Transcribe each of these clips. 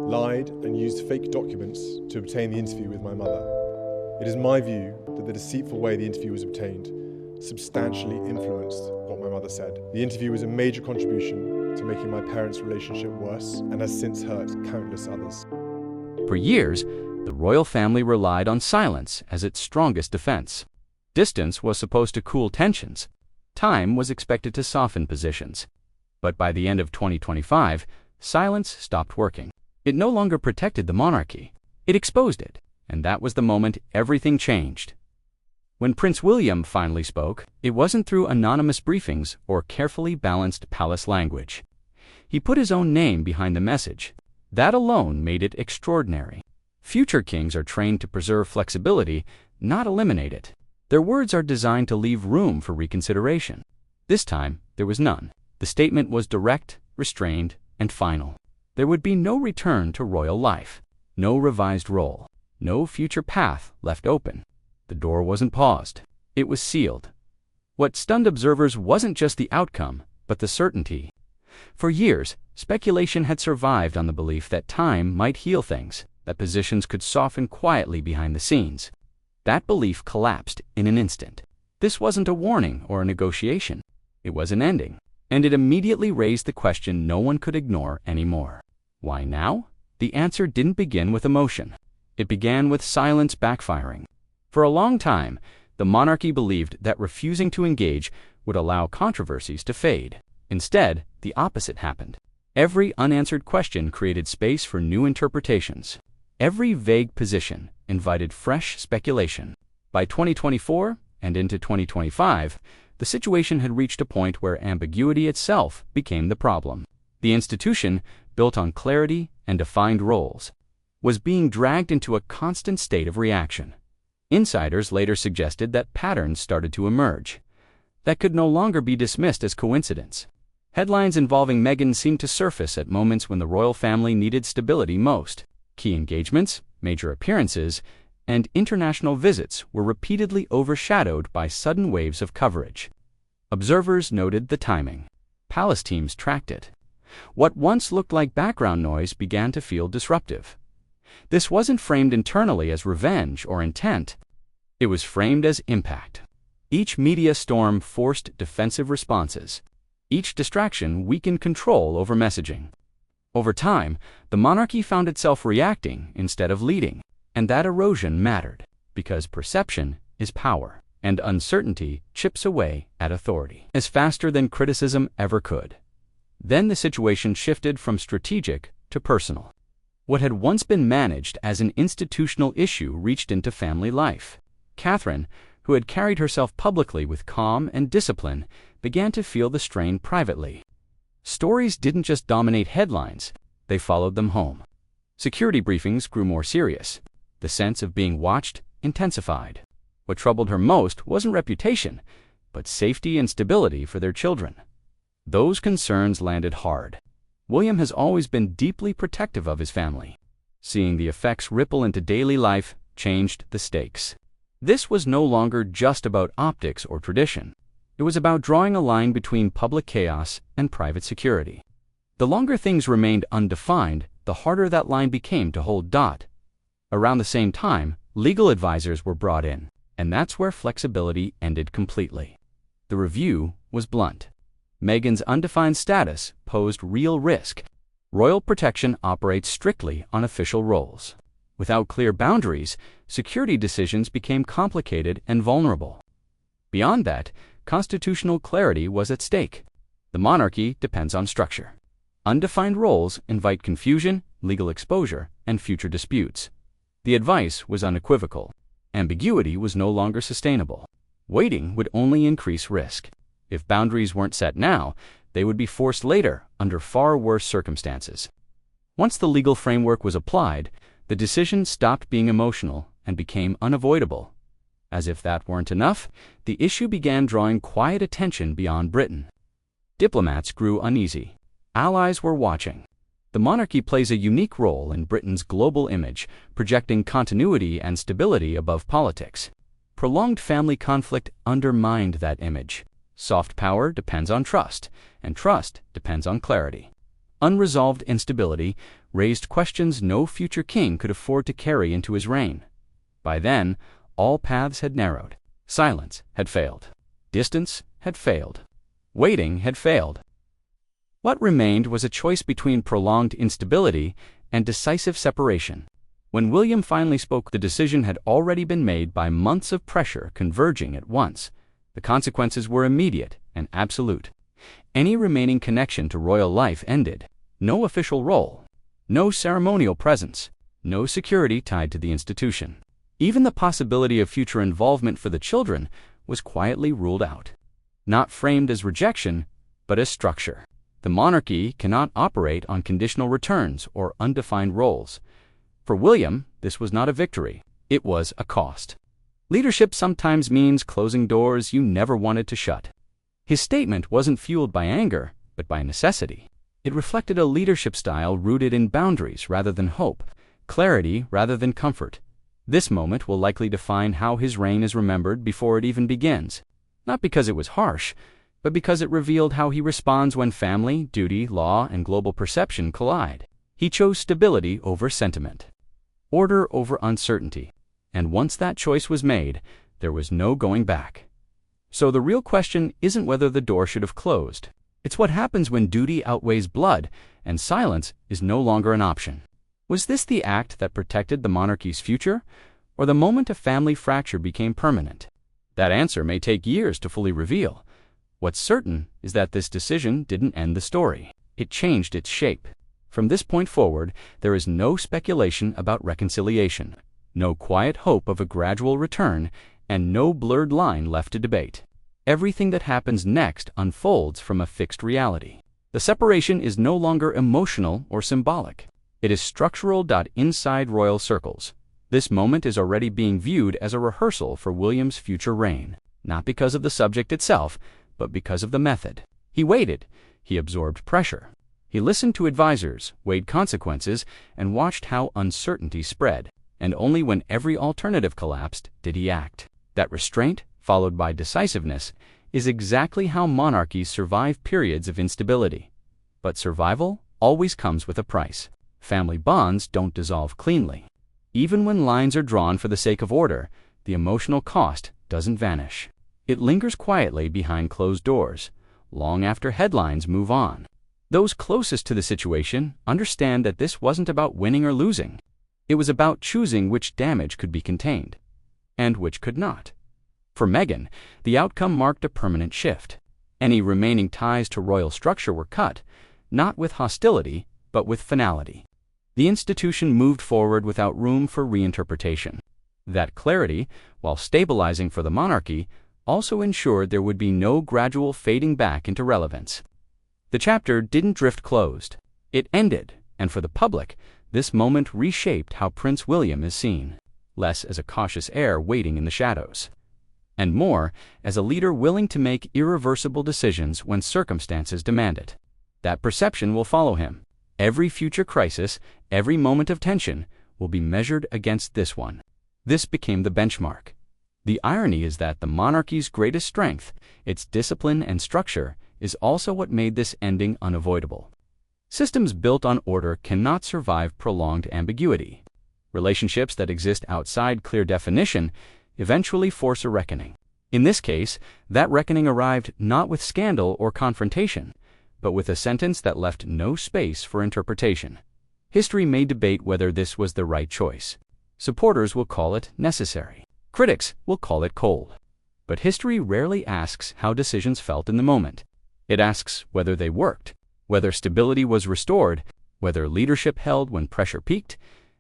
lied and used fake documents to obtain the interview with my mother. It is my view that the deceitful way the interview was obtained substantially influenced what my mother said. The interview was a major contribution to making my parents' relationship worse and has since hurt countless others. For years, the royal family relied on silence as its strongest defense. Distance was supposed to cool tensions. Time was expected to soften positions. But by the end of 2025, silence stopped working. It no longer protected the monarchy. It exposed it, and that was the moment everything changed. When Prince William finally spoke, it wasn't through anonymous briefings or carefully balanced palace language. He put his own name behind the message. That alone made it extraordinary. Future kings are trained to preserve flexibility, not eliminate it. Their words are designed to leave room for reconsideration. This time, there was none. The statement was direct, restrained, and final. There would be no return to royal life, no revised role, no future path left open. The door wasn't paused. It was sealed. What stunned observers wasn't just the outcome, but the certainty. For years, speculation had survived on the belief that time might heal things, that positions could soften quietly behind the scenes. That belief collapsed in an instant. This wasn't a warning or a negotiation. It was an ending, and it immediately raised the question no one could ignore anymore. Why now? The answer didn't begin with emotion. It began with silence backfiring. For a long time, the monarchy believed that refusing to engage would allow controversies to fade. Instead, the opposite happened. Every unanswered question created space for new interpretations. Every vague position invited fresh speculation. By 2024 and into 2025, the situation had reached a point where ambiguity itself became the problem. The institution, built on clarity and defined roles, was being dragged into a constant state of reaction. Insiders later suggested that patterns started to emerge that could no longer be dismissed as coincidence. Headlines involving Meghan seemed to surface at moments when the royal family needed stability most. Key engagements, major appearances, and international visits were repeatedly overshadowed by sudden waves of coverage. Observers noted the timing. Palace teams tracked it. What once looked like background noise began to feel disruptive. This wasn't framed internally as revenge or intent. It was framed as impact. Each media storm forced defensive responses. Each distraction weakened control over messaging. Over time, the monarchy found itself reacting instead of leading, and that erosion mattered, because perception is power, and uncertainty chips away at authority as faster than criticism ever could. Then the situation shifted from strategic to personal. What had once been managed as an institutional issue reached into family life. Catherine, who had carried herself publicly with calm and discipline, began to feel the strain privately. Stories didn't just dominate headlines, they followed them home. Security briefings grew more serious. The sense of being watched intensified. What troubled her most wasn't reputation, but safety and stability for their children. Those concerns landed hard. William has always been deeply protective of his family. Seeing the effects ripple into daily life changed the stakes. This was no longer just about optics or tradition. It was about drawing a line between public chaos and private security. The longer things remained undefined, the harder that line became to hold. Around the same time, legal advisors were brought in, and that's where flexibility ended completely. The review was blunt. Meghan's undefined status posed real risk. Royal protection operates strictly on official roles. Without clear boundaries, security decisions became complicated and vulnerable. Beyond that, constitutional clarity was at stake. The monarchy depends on structure. Undefined roles invite confusion, legal exposure, and future disputes. The advice was unequivocal. Ambiguity was no longer sustainable. Waiting would only increase risk. If boundaries weren't set now, they would be forced later under far worse circumstances. Once the legal framework was applied, the decision stopped being emotional and became unavoidable. As if that weren't enough, the issue began drawing quiet attention beyond Britain. Diplomats grew uneasy. Allies were watching. The monarchy plays a unique role in Britain's global image, projecting continuity and stability above politics. Prolonged family conflict undermined that image. Soft power depends on trust, and trust depends on clarity. Unresolved instability raised questions no future king could afford to carry into his reign. By then, all paths had narrowed. Silence had failed. Distance had failed. Waiting had failed. What remained was a choice between prolonged instability and decisive separation. When William finally spoke, the decision had already been made by months of pressure converging at once. The consequences were immediate and absolute. Any remaining connection to royal life ended. No official role, no ceremonial presence, no security tied to the institution. Even the possibility of future involvement for the children was quietly ruled out. Not framed as rejection, but as structure. The monarchy cannot operate on conditional returns or undefined roles. For William, this was not a victory. It was a cost. Leadership sometimes means closing doors you never wanted to shut. His statement wasn't fueled by anger, but by necessity. It reflected a leadership style rooted in boundaries rather than hope, clarity rather than comfort. This moment will likely define how his reign is remembered before it even begins. Not because it was harsh, but because it revealed how he responds when family, duty, law, and global perception collide. He chose stability over sentiment, order over uncertainty, and once that choice was made, there was no going back. So the real question isn't whether the door should have closed. It's what happens when duty outweighs blood and silence is no longer an option. Was this the act that protected the monarchy's future, or the moment a family fracture became permanent? That answer may take years to fully reveal. What's certain is that this decision didn't end the story. It changed its shape. From this point forward, there is no speculation about reconciliation, no quiet hope of a gradual return, and no blurred line left to debate. Everything that happens next unfolds from a fixed reality. The separation is no longer emotional or symbolic. It is structural. Inside royal circles, this moment is already being viewed as a rehearsal for William's future reign, not because of the subject itself, but because of the method. He waited. He absorbed pressure. He listened to advisors, weighed consequences, and watched how uncertainty spread. And only when every alternative collapsed did he act. That restraint, followed by decisiveness, is exactly how monarchies survive periods of instability. But survival always comes with a price. Family bonds don't dissolve cleanly. Even when lines are drawn for the sake of order, the emotional cost doesn't vanish. It lingers quietly behind closed doors, long after headlines move on. Those closest to the situation understand that this wasn't about winning or losing. It was about choosing which damage could be contained, and which could not. For Meghan, the outcome marked a permanent shift. Any remaining ties to royal structure were cut, not with hostility, but with finality. The institution moved forward without room for reinterpretation. That clarity, while stabilizing for the monarchy, also ensured there would be no gradual fading back into relevance. The chapter didn't drift closed. It ended, and for the public, this moment reshaped how Prince William is seen, less as a cautious heir waiting in the shadows, and more as a leader willing to make irreversible decisions when circumstances demand it. That perception will follow him. Every future crisis, every moment of tension, will be measured against this one. This became the benchmark. The irony is that the monarchy's greatest strength, its discipline and structure, is also what made this ending unavoidable. Systems built on order cannot survive prolonged ambiguity. Relationships that exist outside clear definition eventually force a reckoning. In this case, that reckoning arrived not with scandal or confrontation, but with a sentence that left no space for interpretation. History may debate whether this was the right choice. Supporters will call it necessary. Critics will call it cold. But history rarely asks how decisions felt in the moment. It asks whether they worked, whether stability was restored, whether leadership held when pressure peaked,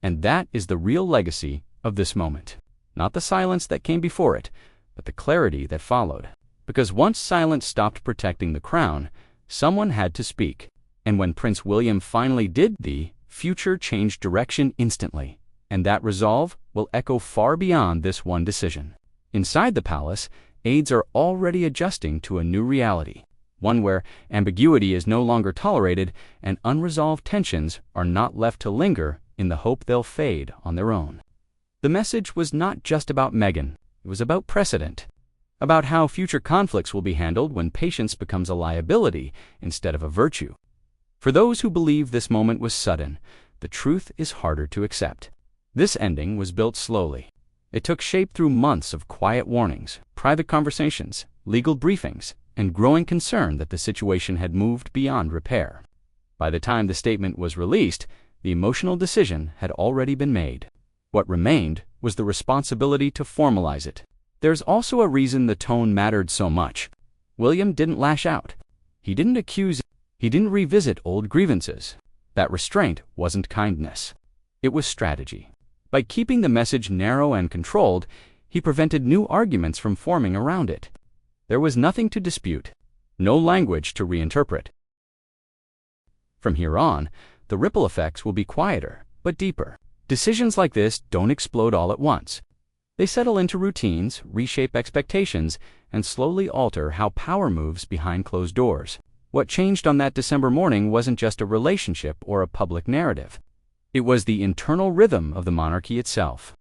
and that is the real legacy of this moment. Not the silence that came before it, but the clarity that followed. Because once silence stopped protecting the crown, someone had to speak. And when Prince William finally did, the future changed direction instantly. And that resolve will echo far beyond this one decision. Inside the palace, aides are already adjusting to a new reality, one where ambiguity is no longer tolerated and unresolved tensions are not left to linger in the hope they'll fade on their own. The message was not just about Meghan, it was about precedent, about how future conflicts will be handled when patience becomes a liability instead of a virtue. For those who believe this moment was sudden, the truth is harder to accept. This ending was built slowly. It took shape through months of quiet warnings, private conversations, legal briefings, and growing concern that the situation had moved beyond repair. By the time the statement was released, the emotional decision had already been made. What remained was the responsibility to formalize it. There's also a reason the tone mattered so much. William didn't lash out. He didn't accuse. He didn't revisit old grievances. That restraint wasn't kindness. It was strategy. By keeping the message narrow and controlled, he prevented new arguments from forming around it. There was nothing to dispute, no language to reinterpret. From here on, the ripple effects will be quieter, but deeper. Decisions like this don't explode all at once. They settle into routines, reshape expectations, and slowly alter how power moves behind closed doors. What changed on that December morning wasn't just a relationship or a public narrative. It was the internal rhythm of the monarchy itself.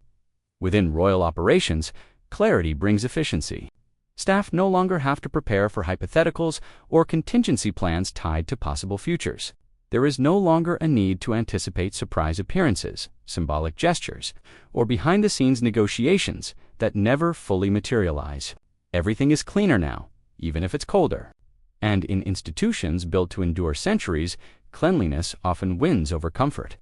Within royal operations, clarity brings efficiency. Staff no longer have to prepare for hypotheticals or contingency plans tied to possible futures. There is no longer a need to anticipate surprise appearances, symbolic gestures, or behind-the-scenes negotiations that never fully materialize. Everything is cleaner now, even if it's colder. And in institutions built to endure centuries, cleanliness often wins over comfort.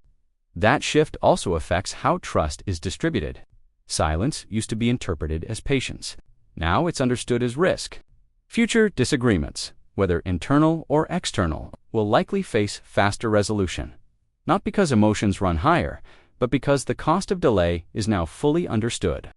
That shift also affects how trust is distributed. Silence used to be interpreted as patience. Now it's understood as risk. Future disagreements, whether internal or external, will likely face faster resolution. Not because emotions run higher, but because the cost of delay is now fully understood.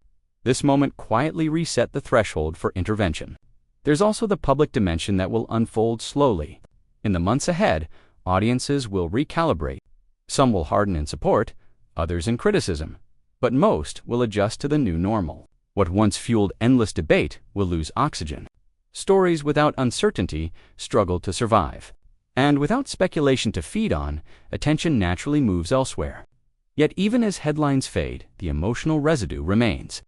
This moment quietly reset the threshold for intervention. There's also the public dimension that will unfold slowly. In the months ahead, audiences will recalibrate. Some will harden in support, others in criticism, but most will adjust to the new normal. What once fueled endless debate will lose oxygen. Stories without uncertainty struggle to survive. And without speculation to feed on, attention naturally moves elsewhere. Yet even as headlines fade, the emotional residue remains.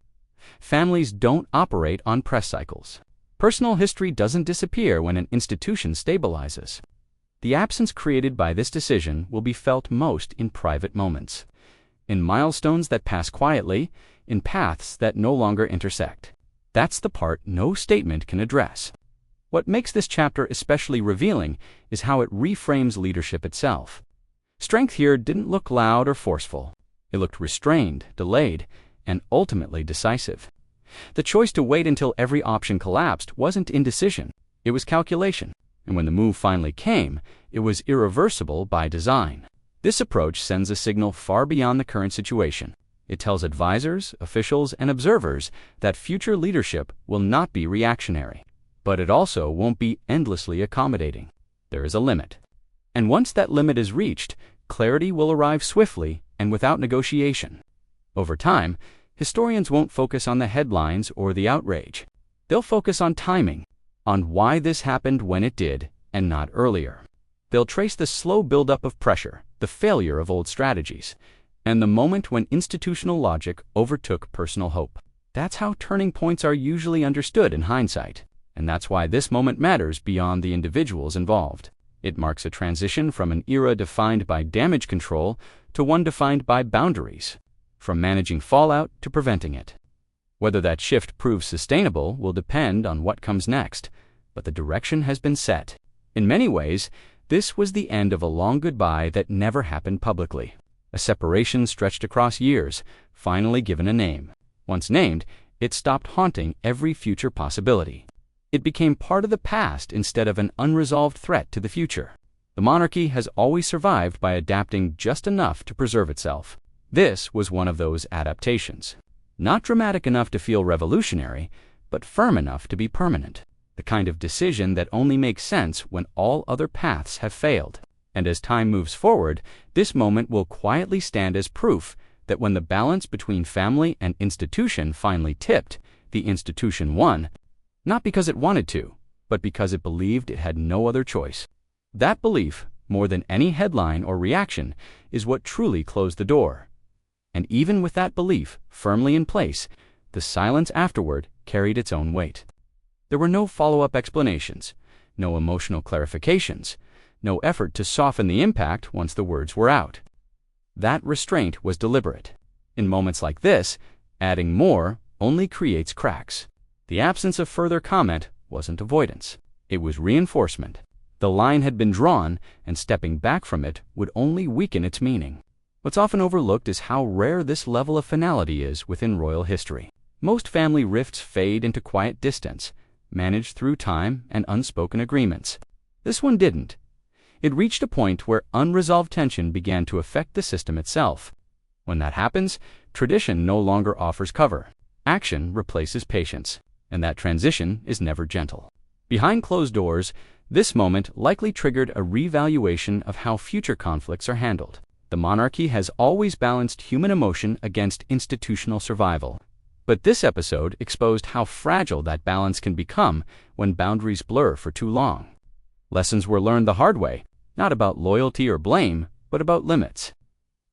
Families don't operate on press cycles. Personal history doesn't disappear when an institution stabilizes. The absence created by this decision will be felt most in private moments, in milestones that pass quietly, in paths that no longer intersect. That's the part no statement can address. What makes this chapter especially revealing is how it reframes leadership itself. Strength here didn't look loud or forceful. It looked restrained, delayed, and ultimately decisive. The choice to wait until every option collapsed wasn't indecision, it was calculation. And when the move finally came, it was irreversible by design. This approach sends a signal far beyond the current situation. It tells advisors, officials, and observers that future leadership will not be reactionary. But it also won't be endlessly accommodating. There is a limit. And once that limit is reached, clarity will arrive swiftly and without negotiation. Over time, historians won't focus on the headlines or the outrage. They'll focus on timing, on why this happened when it did, and not earlier. They'll trace the slow buildup of pressure, the failure of old strategies, and the moment when institutional logic overtook personal hope. That's how turning points are usually understood in hindsight, and that's why this moment matters beyond the individuals involved. It marks a transition from an era defined by damage control to one defined by boundaries, from managing fallout to preventing it. Whether that shift proves sustainable will depend on what comes next, but the direction has been set. In many ways, this was the end of a long goodbye that never happened publicly. A separation stretched across years, finally given a name. Once named, it stopped haunting every future possibility. It became part of the past instead of an unresolved threat to the future. The monarchy has always survived by adapting just enough to preserve itself. This was one of those adaptations. Not dramatic enough to feel revolutionary, but firm enough to be permanent. The kind of decision that only makes sense when all other paths have failed. And as time moves forward, this moment will quietly stand as proof that when the balance between family and institution finally tipped, the institution won, not because it wanted to, but because it believed it had no other choice. That belief, more than any headline or reaction, is what truly closed the door. And even with that belief firmly in place, the silence afterward carried its own weight. There were no follow-up explanations, no emotional clarifications, no effort to soften the impact once the words were out. That restraint was deliberate. In moments like this, adding more only creates cracks. The absence of further comment wasn't avoidance. It was reinforcement. The line had been drawn, and stepping back from it would only weaken its meaning. What's often overlooked is how rare this level of finality is within royal history. Most family rifts fade into quiet distance, managed through time and unspoken agreements. This one didn't. It reached a point where unresolved tension began to affect the system itself. When that happens, tradition no longer offers cover. Action replaces patience, and that transition is never gentle. Behind closed doors, this moment likely triggered a revaluation of how future conflicts are handled. The monarchy has always balanced human emotion against institutional survival. But this episode exposed how fragile that balance can become when boundaries blur for too long. Lessons were learned the hard way, not about loyalty or blame, but about limits.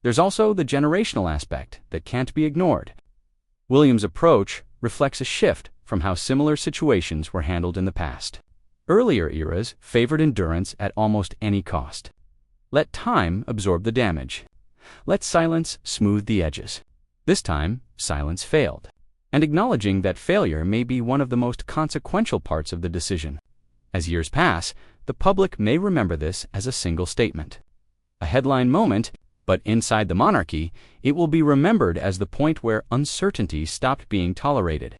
There's also the generational aspect that can't be ignored. William's approach reflects a shift from how similar situations were handled in the past. Earlier eras favored endurance at almost any cost. Let time absorb the damage. Let silence smooth the edges. This time, silence failed. And acknowledging that failure may be one of the most consequential parts of the decision. As years pass, the public may remember this as a single statement. A headline moment, but inside the monarchy, it will be remembered as the point where uncertainty stopped being tolerated,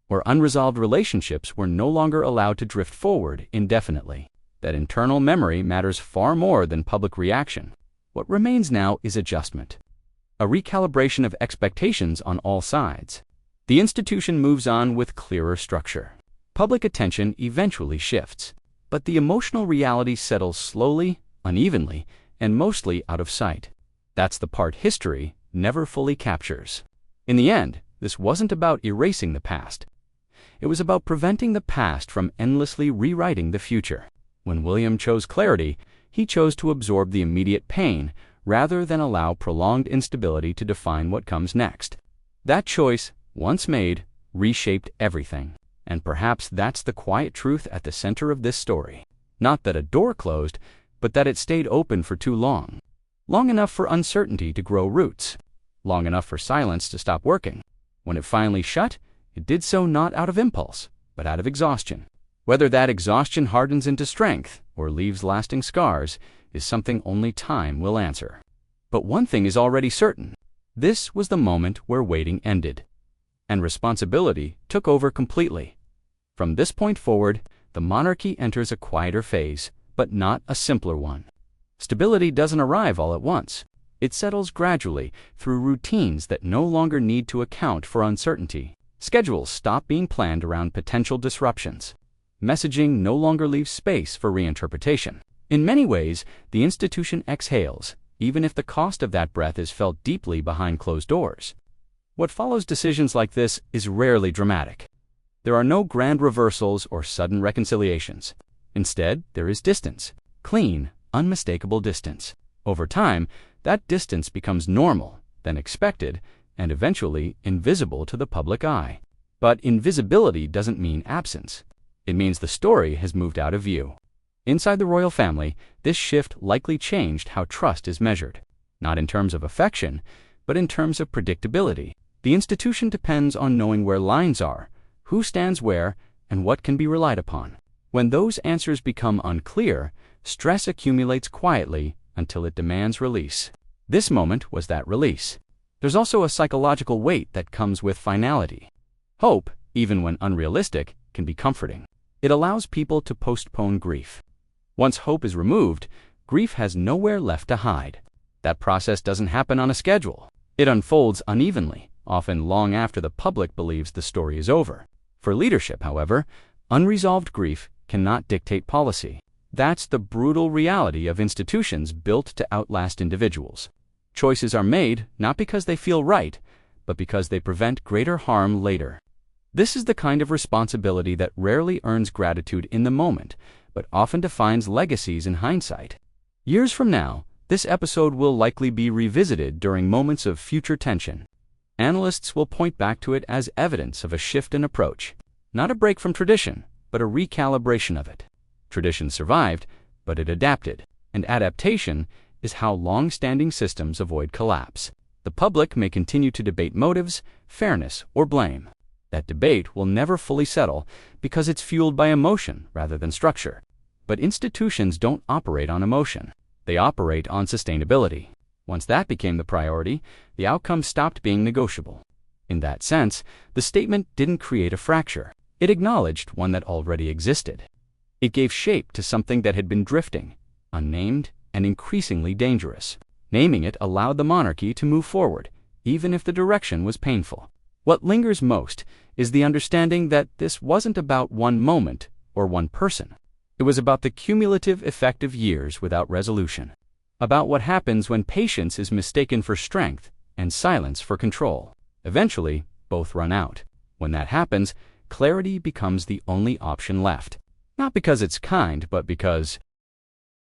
where unresolved relationships were no longer allowed to drift forward indefinitely. That internal memory matters far more than public reaction. What remains now is adjustment, a recalibration of expectations on all sides. The institution moves on with clearer structure. Public attention eventually shifts, but the emotional reality settles slowly, unevenly, and mostly out of sight. That's the part history never fully captures. In the end, this wasn't about erasing the past. It was about preventing the past from endlessly rewriting the future. When William chose clarity, he chose to absorb the immediate pain rather than allow prolonged instability to define what comes next. That choice, once made, reshaped everything. And perhaps that's the quiet truth at the center of this story. Not that a door closed, but that it stayed open for too long. Long enough for uncertainty to grow roots. Long enough for silence to stop working. When it finally shut, it did so not out of impulse, but out of exhaustion. Whether that exhaustion hardens into strength or leaves lasting scars is something only time will answer. But one thing is already certain. This was the moment where waiting ended, and responsibility took over completely. From this point forward, the monarchy enters a quieter phase, but not a simpler one. Stability doesn't arrive all at once. It settles gradually through routines that no longer need to account for uncertainty. Schedules stop being planned around potential disruptions. Messaging no longer leaves space for reinterpretation. In many ways, the institution exhales, even if the cost of that breath is felt deeply behind closed doors. What follows decisions like this is rarely dramatic. There are no grand reversals or sudden reconciliations. Instead, there is distance. Clean, unmistakable distance. Over time, that distance becomes normal, then expected, and eventually invisible to the public eye. But invisibility doesn't mean absence. It means the story has moved out of view. Inside the royal family, this shift likely changed how trust is measured. Not in terms of affection, but in terms of predictability. The institution depends on knowing where lines are, who stands where, and what can be relied upon. When those answers become unclear, stress accumulates quietly until it demands release. This moment was that release. There's also a psychological weight that comes with finality. Hope, even when unrealistic, can be comforting. It allows people to postpone grief. Once hope is removed, grief has nowhere left to hide. That process doesn't happen on a schedule. It unfolds unevenly, often long after the public believes the story is over. For leadership, however, unresolved grief cannot dictate policy. That's the brutal reality of institutions built to outlast individuals. Choices are made not because they feel right, but because they prevent greater harm later. This is the kind of responsibility that rarely earns gratitude in the moment, but often defines legacies in hindsight. Years from now, this episode will likely be revisited during moments of future tension. Analysts will point back to it as evidence of a shift in approach. Not a break from tradition, but a recalibration of it. Tradition survived, but it adapted. And adaptation, is how long-standing systems avoid collapse. The public may continue to debate motives, fairness, or blame. That debate will never fully settle because it's fueled by emotion rather than structure. But institutions don't operate on emotion. They operate on sustainability. Once that became the priority, the outcome stopped being negotiable. In that sense, the statement didn't create a fracture. It acknowledged one that already existed. It gave shape to something that had been drifting, unnamed, and increasingly dangerous. Naming it allowed the monarchy to move forward, even if the direction was painful. What lingers most is the understanding that this wasn't about one moment or one person. It was about the cumulative effect of years without resolution, about what happens when patience is mistaken for strength and silence for control. Eventually, both run out. When that happens, clarity becomes the only option left. Not because it's kind, but because